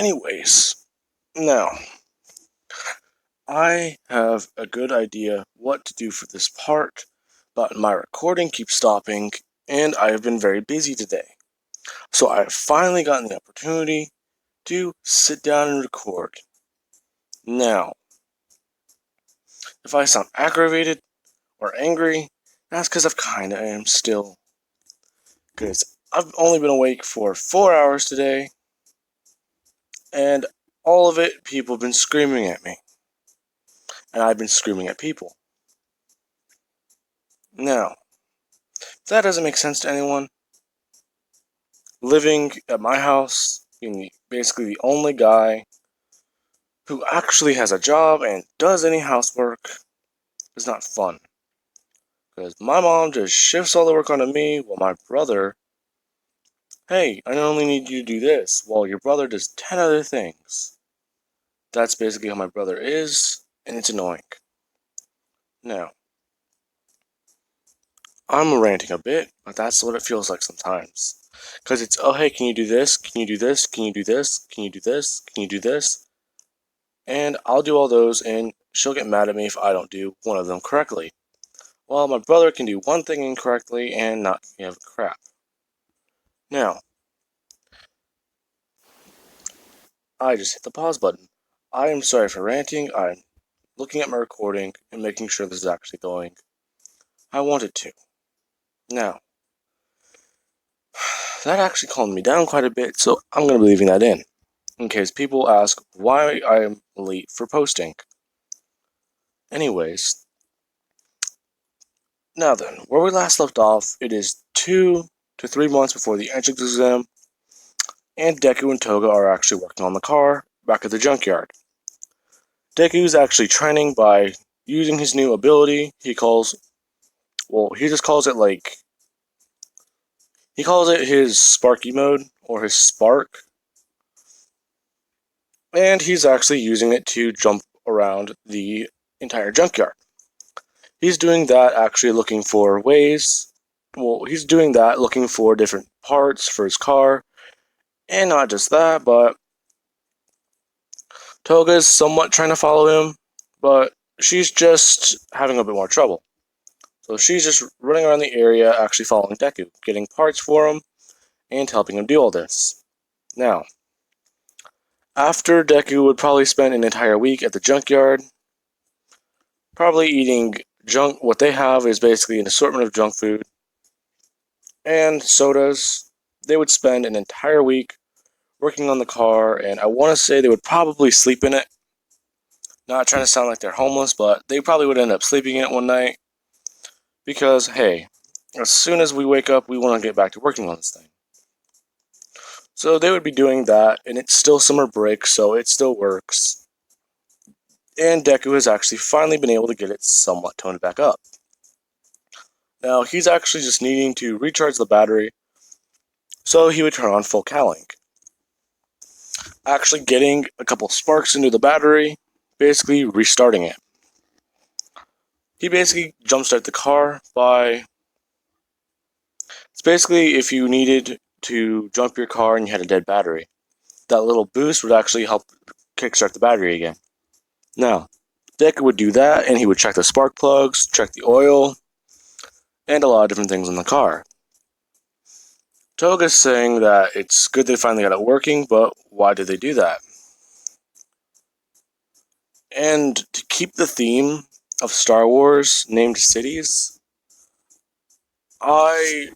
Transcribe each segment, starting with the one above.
Anyways, now, I have a good idea what to do for this part, but my recording keeps stopping, and I have been very busy today. So I have finally gotten the opportunity to sit down and record. Now, if I sound aggravated or angry, that's because I kinda am still. Because I've only been awake for 4 hours today, and all of it, people have been screaming at me. And I've been screaming at people. Now, if that doesn't make sense to anyone, living at my house, being basically the only guy who actually has a job and does any housework, is not fun. Because my mom just shifts all the work onto me, while my brother, hey, I only need you to do this, while your brother does 10 other things. That's basically how my brother is, and it's annoying. Now, I'm ranting a bit, but that's what it feels like sometimes. Because it's, oh hey, can you do this? Can you do this? Can you do this? Can you do this? Can you do this? And I'll do all those, and she'll get mad at me if I don't do one of them correctly. Well, my brother can do one thing incorrectly and not give crap. Now, I just hit the pause button. I am sorry for ranting. I'm looking at my recording and making sure this is actually going. I wanted to. Now, that actually calmed me down quite a bit, so I'm going to be leaving that in case people ask why I am late for posting. Anyways, now then, where we last left off, it is 2 to 3 months before the entrance exam, and Deku and Toga are actually working on the car back at the junkyard. Deku is actually training by using his new ability. He just calls it he calls it his Sparky mode, or his Spark. And he's actually using it to jump around the entire junkyard. He's doing that actually looking for ways. Well, he's doing that looking for different parts for his car. And not just that, but Toga's somewhat trying to follow him, but she's just having a bit more trouble. So she's just running around the area actually following Deku, getting parts for him, and helping him do all this. Now, after Deku would probably spend an entire week at the junkyard, probably eating junk. What they have is basically an assortment of junk food and sodas. They would spend an entire week working on the car, and I want to say they would probably sleep in it. Not trying to sound like they're homeless, but they probably would end up sleeping in it one night. Because, hey, as soon as we wake up, we want to get back to working on this thing. So they would be doing that, and it's still summer break, so it still works. And Deku has actually finally been able to get it somewhat toned back up. Now, he's actually just needing to recharge the battery, so he would turn on full cowling. Actually getting a couple sparks into the battery, basically restarting it. He basically jumpstarted the car by... It's basically if you needed to jump your car and you had a dead battery. That little boost would actually help kickstart the battery again. Now, Deku would do that, and he would check the spark plugs, check the oil, and a lot of different things on the car. Toga's saying that it's good they finally got it working, but why did they do that? And to keep the theme of Star Wars named cities, I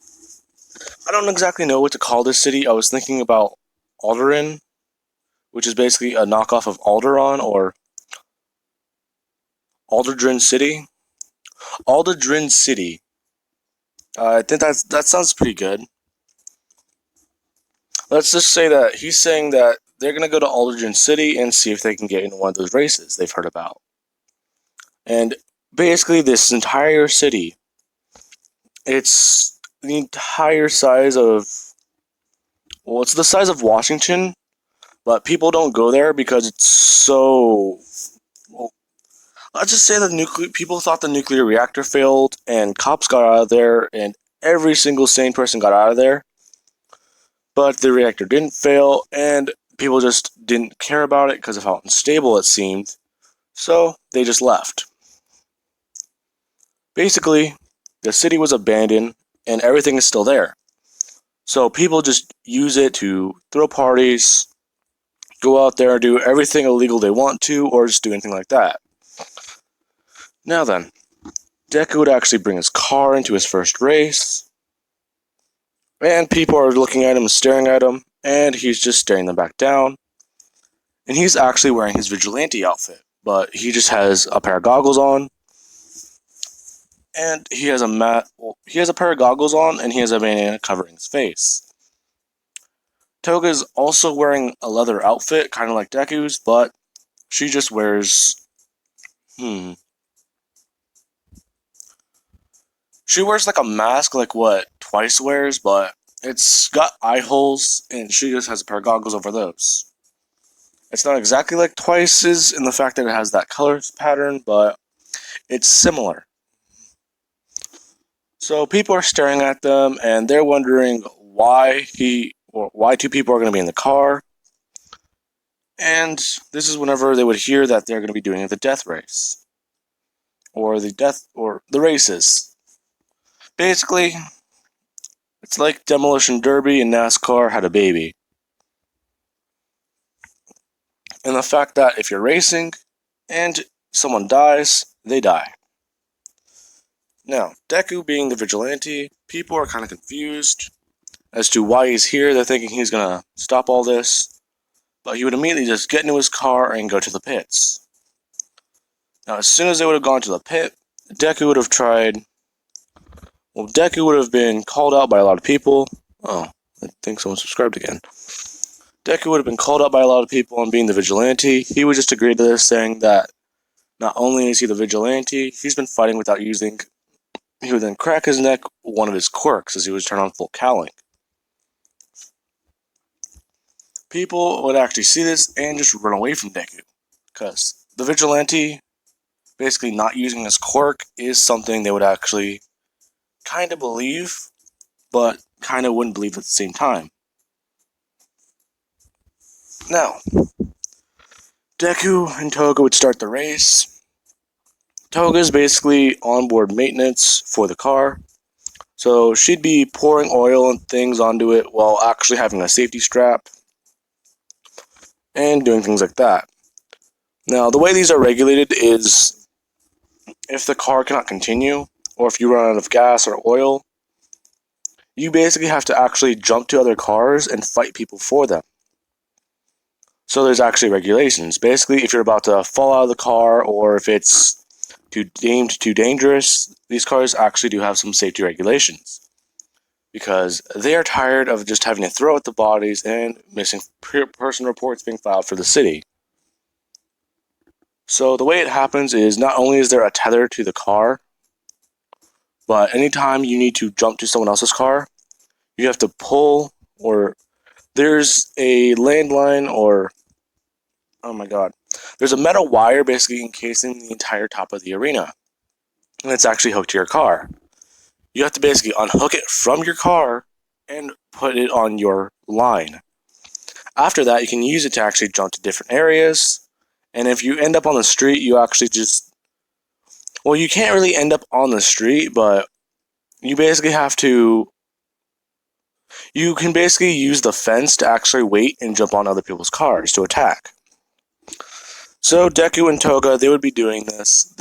don't exactly know what to call this city. I was thinking about Alderaan, which is basically a knockoff of Alderaan, or Alderdrin City. Alderdrin City. I think that sounds pretty good. Let's just say that he's saying that they're going to go to Alderdrin City and see if they can get into one of those races they've heard about. And basically this entire city, it's the entire size of... Well, it's the size of Washington, but people don't go there because it's so... Well, let's just say that people thought the nuclear reactor failed, and cops got out of there, and every single sane person got out of there. But the reactor didn't fail, and people just didn't care about it because of how unstable it seemed, so they just left. Basically, the city was abandoned and everything is still there. So people just use it to throw parties, go out there and do everything illegal they want to, or just do anything like that. Now then, Deku would actually bring his car into his first race, and people are looking at him and staring at him, and he's just staring them back down. And he's actually wearing his vigilante outfit, but he just has a pair of goggles on, and he has a pair of goggles on, and he has a bandana covering his face. Toga's also wearing a leather outfit, kind of like Deku's, but she just wears she wears like a mask, like what Twice wears, but it's got eye holes, and she just has a pair of goggles over those. It's not exactly like Twice's in the fact that it has that color pattern, but it's similar. So people are staring at them, and they're wondering why two people are going to be in the car. And this is whenever they would hear that they're going to be doing the death race, or the races. Basically, it's like Demolition Derby and NASCAR had a baby. And the fact that if you're racing and someone dies, they die. Now, Deku being the vigilante, people are kind of confused as to why he's here. They're thinking he's going to stop all this, but he would immediately just get into his car and go to the pits. Now, as soon as they would have gone to the pit, Deku would have been called out by a lot of people. Oh, I think someone subscribed again. Deku would have been called out by a lot of people on being the vigilante. He would just agree to this, saying that not only is he the vigilante, he's been fighting without using. He would then crack his neck with one of his quirks as he was turned on full cowling. People would actually see this and just run away from Deku, because the vigilante basically not using his quirk is something they would actually kind of believe, but kind of wouldn't believe at the same time. Now, Deku and Toga would start the race. Toga's basically onboard maintenance for the car, so she'd be pouring oil and things onto it while actually having a safety strap and doing things like that. Now, the way these are regulated is if the car cannot continue, or if you run out of gas or oil, you basically have to actually jump to other cars and fight people for them. So there's actually regulations. Basically, if you're about to fall out of the car, or if it's deemed too dangerous, these cars actually do have some safety regulations, because they are tired of just having to throw out the bodies and missing person reports being filed for the city. So the way it happens is not only is there a tether to the car, but anytime you need to jump to someone else's car, you have to pull, or there's a landline, or oh my god, there's a metal wire basically encasing the entire top of the arena, and it's actually hooked to your car. You have to basically unhook it from your car and put it on your line. After that, you can use it to actually jump to different areas, and if you end up on the street, you actually you can't really end up on the street, but you basically have to. You can basically use the fence to actually wait and jump on other people's cars to attack. So Deku and Toga, they would be doing this.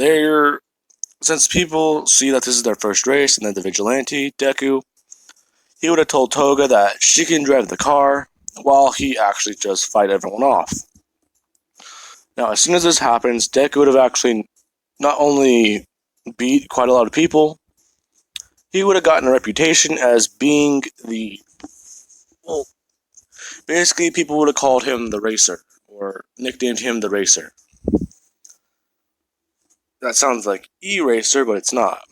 Since people see that this is their first race and they're the vigilante, Deku, he would have told Toga that she can drive the car while he actually just fight everyone off. Now, as soon as this happens, Deku would have actually not only beat quite a lot of people, he would have gotten a reputation as being basically people would have called him the Racer, or nicknamed him the Racer. That sounds like eraser, but it's not.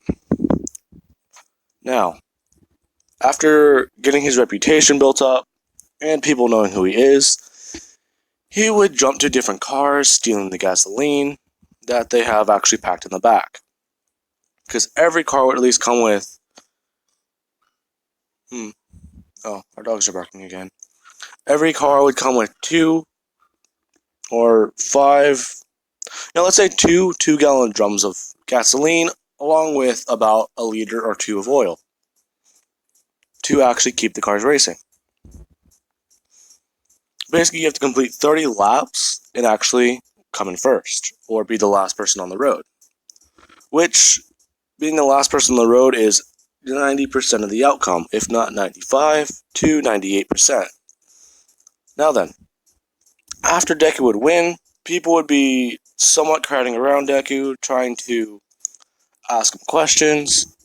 Now, after getting his reputation built up, and people knowing who he is, he would jump to different cars, stealing the gasoline that they have actually packed in the back. Because every car would at least come with... Oh, our dogs are barking again. every car would come with 2 or 5, let's say 2 2-gallon drums of gasoline, along with about a liter or 2 of oil to actually keep the cars racing. Basically, you have to complete 30 laps and actually come in first, or be the last person on the road. Which, being the last person on the road is 90% of the outcome, if not 95 to 98%. Now then, after Deku would win, people would be somewhat crowding around Deku, trying to ask him questions,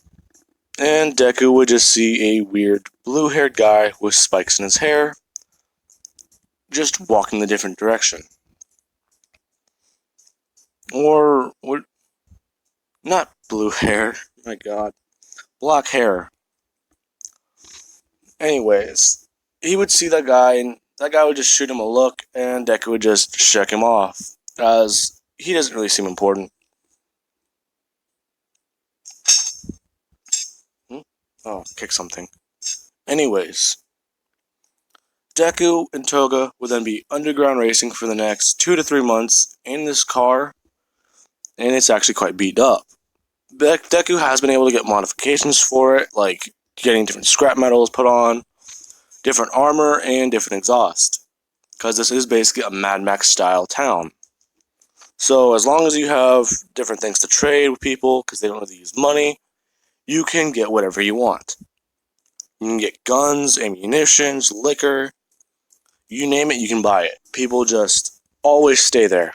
and Deku would just see a weird blue-haired guy with spikes in his hair, just walking the different direction. Or, not blue hair, my god, black hair. Anyways, he would see that guy, and that guy would just shoot him a look, and Deku would just shake him off, as he doesn't really seem important. Oh, kick something. Anyways, Deku and Toga would then be underground racing for the next 2 to 3 months in this car, and it's actually quite beat up. Deku has been able to get modifications for it, like getting different scrap metals put on, different armor, and different exhaust, because this is basically a Mad Max style town. So as long as you have different things to trade with people, because they don't really use money, you can get whatever you want. You can get guns, ammunitions, liquor, you name it, you can buy it. People just always stay there.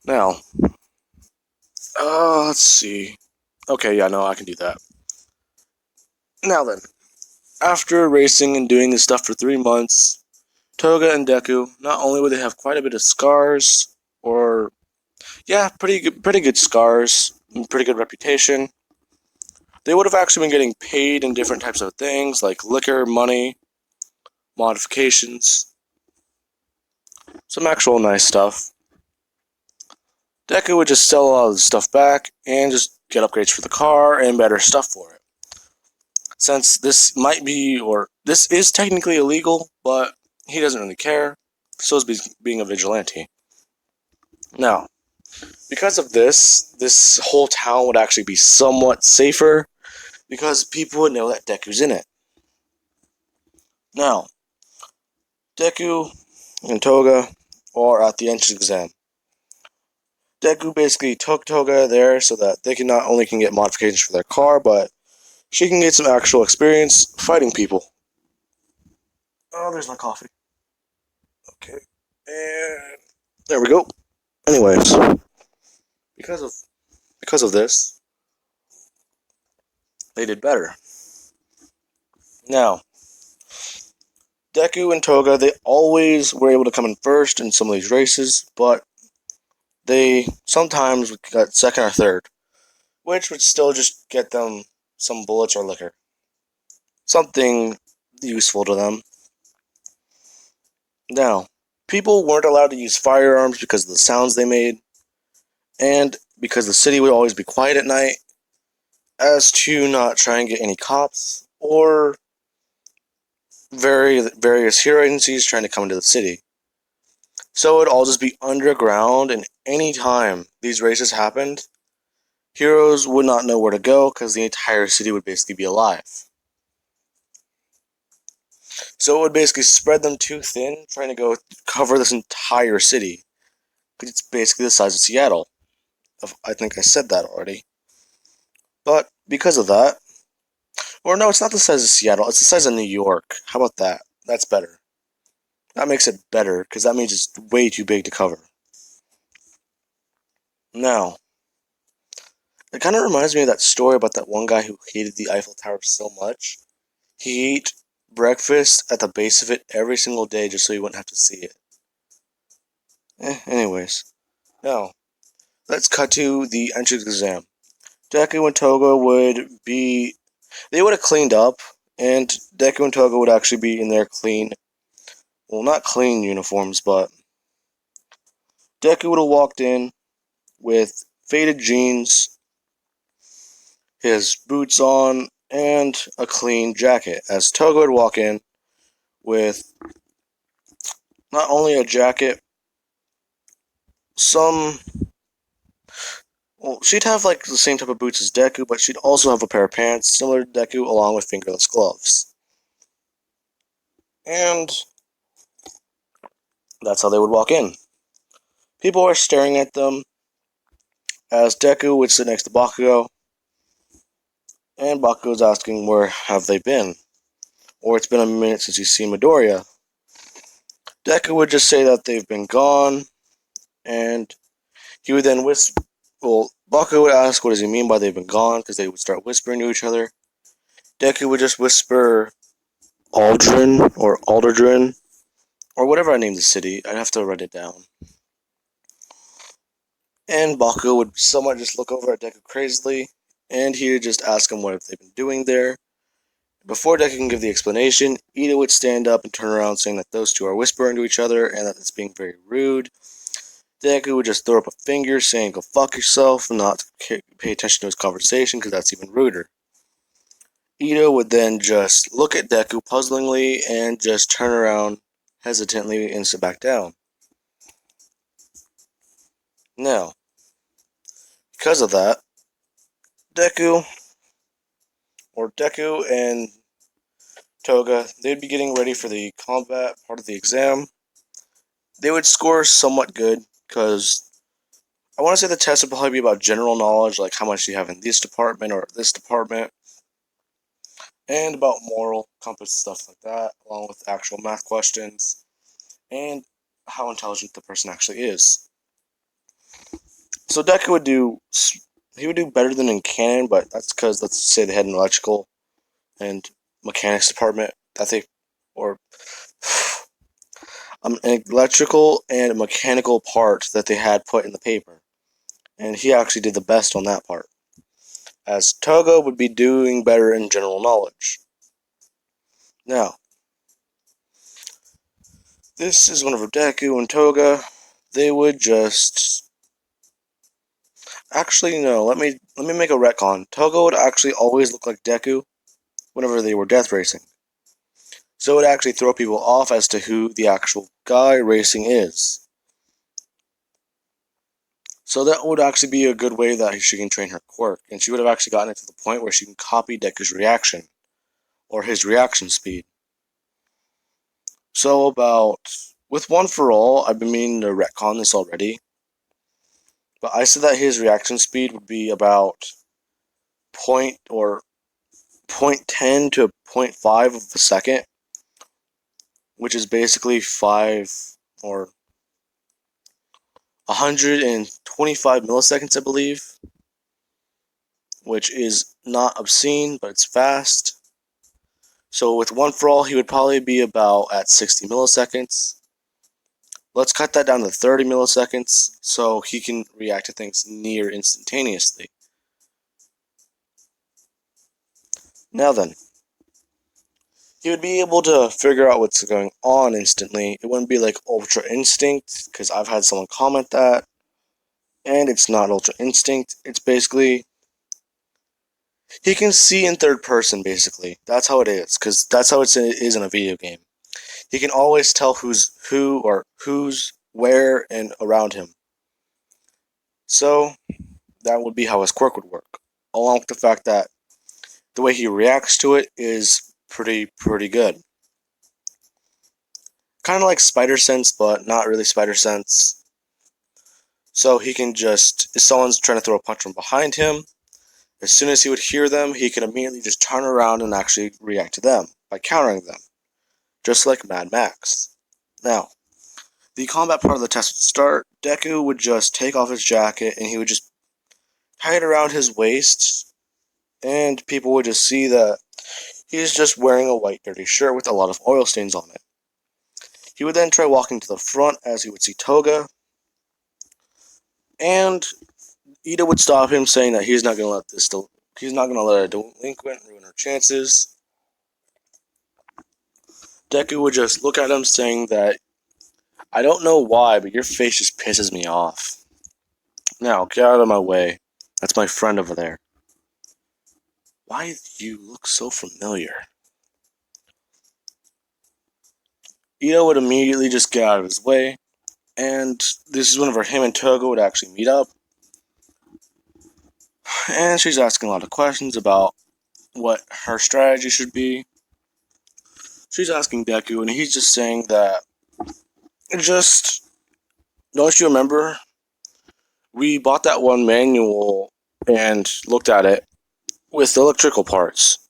Now, let's see. Okay, yeah, no, I can do that. Now then, after racing and doing this stuff for 3 months, Toga and Deku, not only would they have quite a bit of scars, or, yeah, pretty good scars, pretty good reputation, they would have actually been getting paid in different types of things, like liquor, money, modifications, some actual nice stuff. Deku would just sell all the stuff back and just get upgrades for the car and better stuff for it. Since this might be, or this is technically illegal, but he doesn't really care, so is being a vigilante. Now, because of this whole town would actually be somewhat safer, because people would know that Deku's in it. Now, Deku and Toga are at the entrance exam. Deku basically took Toga there so that they can not only get modifications for their car, but she can get some actual experience fighting people. Oh, there's my coffee. Okay, and there we go. Anyways, because of this, they did better. Now, Deku and Toga, they always were able to come in first in some of these races, but they sometimes got second or third, which would still just get them some bullets or liquor. Something useful to them. Now, people weren't allowed to use firearms because of the sounds they made, and because the city would always be quiet at night, as to not try and get any cops or various hero agencies trying to come into the city. So it would all just be underground, and any time these races happened, heroes would not know where to go because the entire city would basically be alive. So it would basically spread them too thin, trying to go cover this entire city. Because it's basically the size of Seattle. I think I said that already. But because of that, or no, it's not the size of Seattle, it's the size of New York. How about that? That's better. That makes it better, because that means it's way too big to cover. Now, it kind of reminds me of that story about that one guy who hated the Eiffel Tower so much. He ate breakfast at the base of it every single day just so he wouldn't have to see it. Anyways. Now, let's cut to the entrance exam. Deku and Toga they would have cleaned up, and Deku and Toga would actually be in their not clean uniforms, but Deku would have walked in with faded jeans, his boots on, and a clean jacket, as Toga would walk in with not only a jacket, some. Well, she'd have like the same type of boots as Deku, but she'd also have a pair of pants similar to Deku, along with fingerless gloves. And that's how they would walk in. People are staring at them as Deku would sit next to Bakugo, and Bakugo's asking where have they been, or it's been a minute since he's seen Midoriya. Deku would just say that they've been gone, and he would then whisper. Well, Bakugo would ask what does he mean by they've been gone, because they would start whispering to each other. Deku would just whisper Aldrin or Alderdrin or whatever I named the city. I'd have to write it down. And Bakugo would somewhat just look over at Deku crazily, and he would just ask him what they've been doing there. Before Deku can give the explanation, Ida would stand up and turn around saying that those two are whispering to each other and that it's being very rude. Deku would just throw up a finger saying go fuck yourself and not pay attention to his conversation because that's even ruder. Ida would then just look at Deku puzzlingly and just turn around hesitantly and sit back down. Now, because of that, Deku and Toga, they'd be getting ready for the combat part of the exam. They would score somewhat good because I want to say the test would probably be about general knowledge, like how much you have in this department or this department, and about moral compass stuff like that, along with actual math questions, and how intelligent the person actually is. So Deku would do better than in canon, but that's because let's say they had an electrical and mechanics department that they or an electrical and mechanical part that they had put in the paper, and he actually did the best on that part. As Toga would be doing better in general knowledge. Now, this is whenever Deku and Toga, they would just actually no. Let me make a retcon. Toga would actually always look like Deku whenever they were death racing. So it would actually throw people off as to who the actual guy racing is. So that would actually be a good way that she can train her quirk, and she would have actually gotten it to the point where she can copy Deku's reaction, or his reaction speed. So with One For All, I've been meaning to retcon this already, but I said that his reaction speed would be about point or 0.10 to 0.5 of a second, which is basically 5 or 125 milliseconds, I believe, which is not obscene, but it's fast. So with One For All, he would probably be about at 60 milliseconds. Let's cut that down to 30 milliseconds so he can react to things near instantaneously. Now then, he would be able to figure out what's going on instantly. It wouldn't be like Ultra Instinct, because I've had someone comment that, and it's not Ultra Instinct. It's basically he can see in third person, basically. That's how it is, because that's how it is in a video game. He can always tell who's who or who's where and around him. So that would be how his quirk would work, along with the fact that the way he reacts to it is pretty good. Kind of like Spider Sense, but not really Spider Sense. So he can just, if someone's trying to throw a punch from behind him, as soon as he would hear them, he could immediately just turn around and actually react to them by countering them, just like Mad Max. Now, the combat part of the test would start. Deku would just take off his jacket and he would just tie it around his waist, and people would just see that he's just wearing a white dirty shirt with a lot of oil stains on it. He would then try walking to the front as he would see Toga, and Ida would stop him, saying that he's not going to let a delinquent ruin her chances. Deku would just look at him, saying that I don't know why, but your face just pisses me off. Now, get out of my way. That's my friend over there. Why do you look so familiar? Ito would immediately just get out of his way, and this is whenever him and Toga would actually meet up. And she's asking a lot of questions about what her strategy should be. She's asking Deku, and he's just saying that, just, don't you remember? We bought that one manual and looked at it with electrical parts.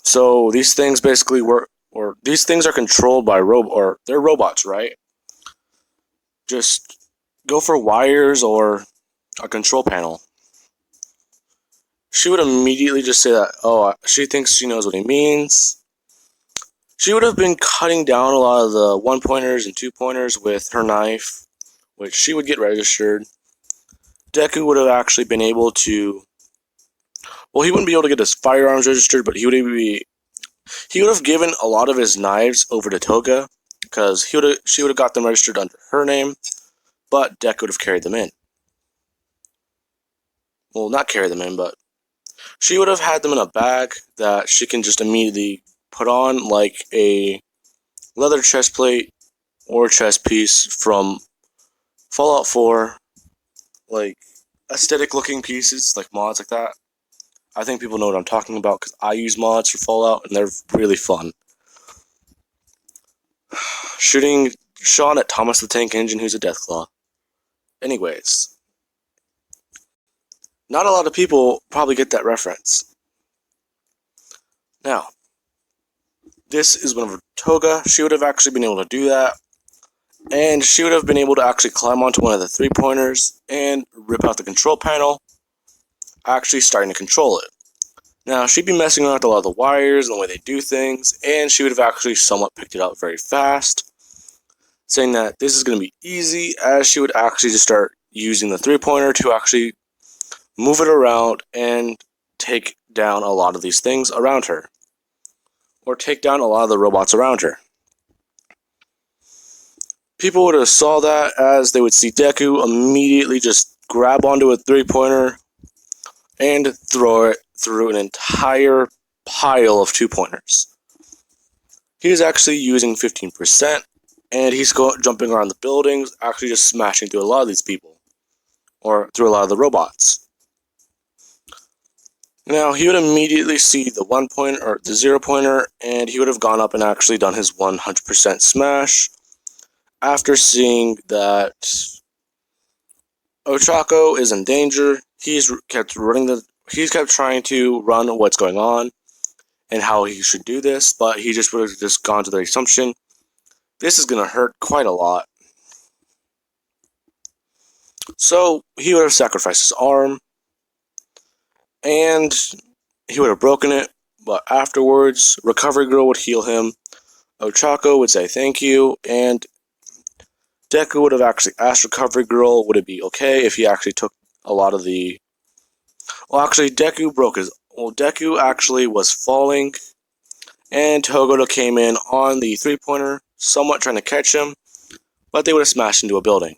So these things basically work, or these things are controlled by or they're robots, right? Just go for wires or a control panel. She would immediately just say that, oh, she thinks she knows what he means. She would have been cutting down a lot of the 1-pointers and 2-pointers with her knife, which she would get registered. Deku would have actually been able to, well, he wouldn't be able to get his firearms registered, but he would have given a lot of his knives over to Toga, because she would have got them registered under her name, but Deku would have carried them in. Well, not carry them in, but she would have had them in a bag that she can just immediately put on, like a leather chest plate or chest piece from Fallout 4, like aesthetic looking pieces, like mods like that. I think people know what I'm talking about because I use mods for Fallout and they're really fun. Shooting Sean at Thomas the Tank Engine, who's a Deathclaw. Anyways, not a lot of people probably get that reference. Now, this is whenever Toga, she would have actually been able to do that, and she would have been able to actually climb onto one of the 3-pointers and rip out the control panel, actually starting to control it. Now, she'd be messing around with a lot of the wires and the way they do things, and she would have actually somewhat picked it up very fast, saying that this is going to be easy, as she would actually just start using the 3-pointer to actually move it around and take down a lot of these things around her, or take down a lot of the robots around her. People would have saw that as they would see Deku immediately just grab onto a 3-pointer and throw it through an entire pile of 2-pointers. He's actually using 15%, and he's jumping around the buildings, actually just smashing through a lot of these people, or through a lot of the robots. Now, he would immediately see the 1-pointer, or the 0-pointer, and he would have gone up and actually done his 100% smash, after seeing that Ochako is in danger. He's kept trying to run what's going on and how he should do this, but he just would have just gone to the assumption this is going to hurt quite a lot. So he would have sacrificed his arm, and he would have broken it, but afterwards, Recovery Girl would heal him, Ochako would say thank you, and Deku would have actually asked Recovery Girl would it be okay if he actually took a lot of the... Well, actually, Deku actually was falling, and Togoto came in on the 3-pointer, somewhat trying to catch him, but they would have smashed into a building.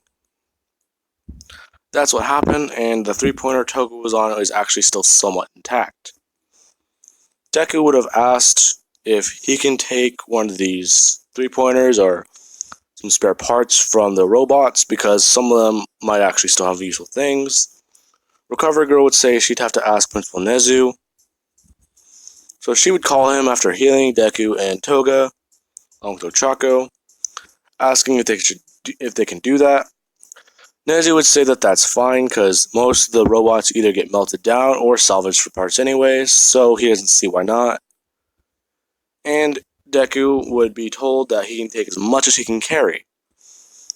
That's what happened, and the 3-pointer Togo was on is actually still somewhat intact. Deku would have asked if he can take one of these 3-pointers or some spare parts from the robots, because some of them might actually still have useful things. Recovery Girl would say she'd have to ask Principal Nezu. So she would call him after healing Deku and Toga, along with Ochako, asking if they can do that. Nezu would say that that's fine, because most of the robots either get melted down or salvaged for parts anyways, so he doesn't see why not. And Deku would be told that he can take as much as he can carry,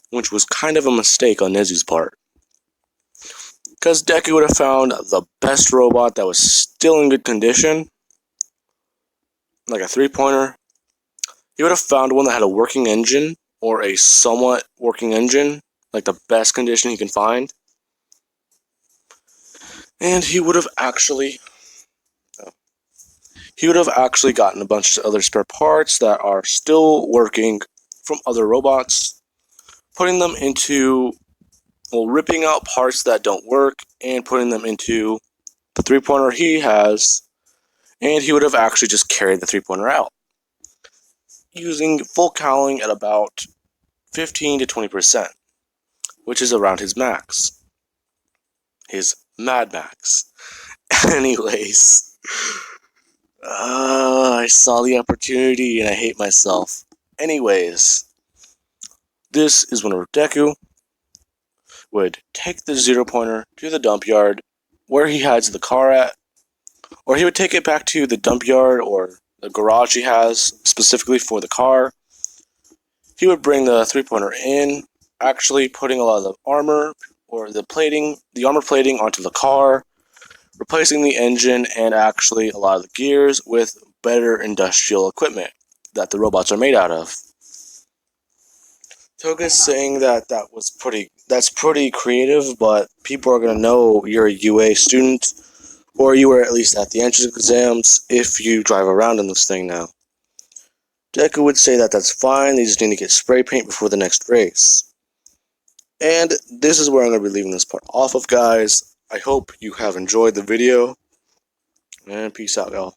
which was kind of a mistake on Nezu's part, because Deku would have found the best robot that was still in good condition, like a 3-pointer. He would have found one that had a working engine, or a somewhat working engine, like the best condition he can find. And he would have actually gotten a bunch of other spare parts that are still working from other robots, putting them into, well, ripping out parts that don't work and putting them into the 3-pointer he has, and he would have actually just carried the three-pointer out, using full cowling at about 15 to 20%, which is around his max. His Mad Max. Anyways, I saw the opportunity and I hate myself. Anyways, this is whenever Deku would take the zero-pointer to the dump yard where he hides the car at, or he would take it back to the dump yard or the garage he has specifically for the car. He would bring the three-pointer in, actually putting a lot of the armor or the armor plating onto the car, replacing the engine and actually a lot of the gears with better industrial equipment that the robots are made out of. Toga's saying that's pretty creative, but people are going to know you're a UA student, or you were at least at the entrance exams if you drive around in this thing now. Deku would say that that's fine, they just need to get spray paint before the next race. And this is where I'm going to be leaving this part off of, guys. I hope you have enjoyed the video, and peace out, y'all.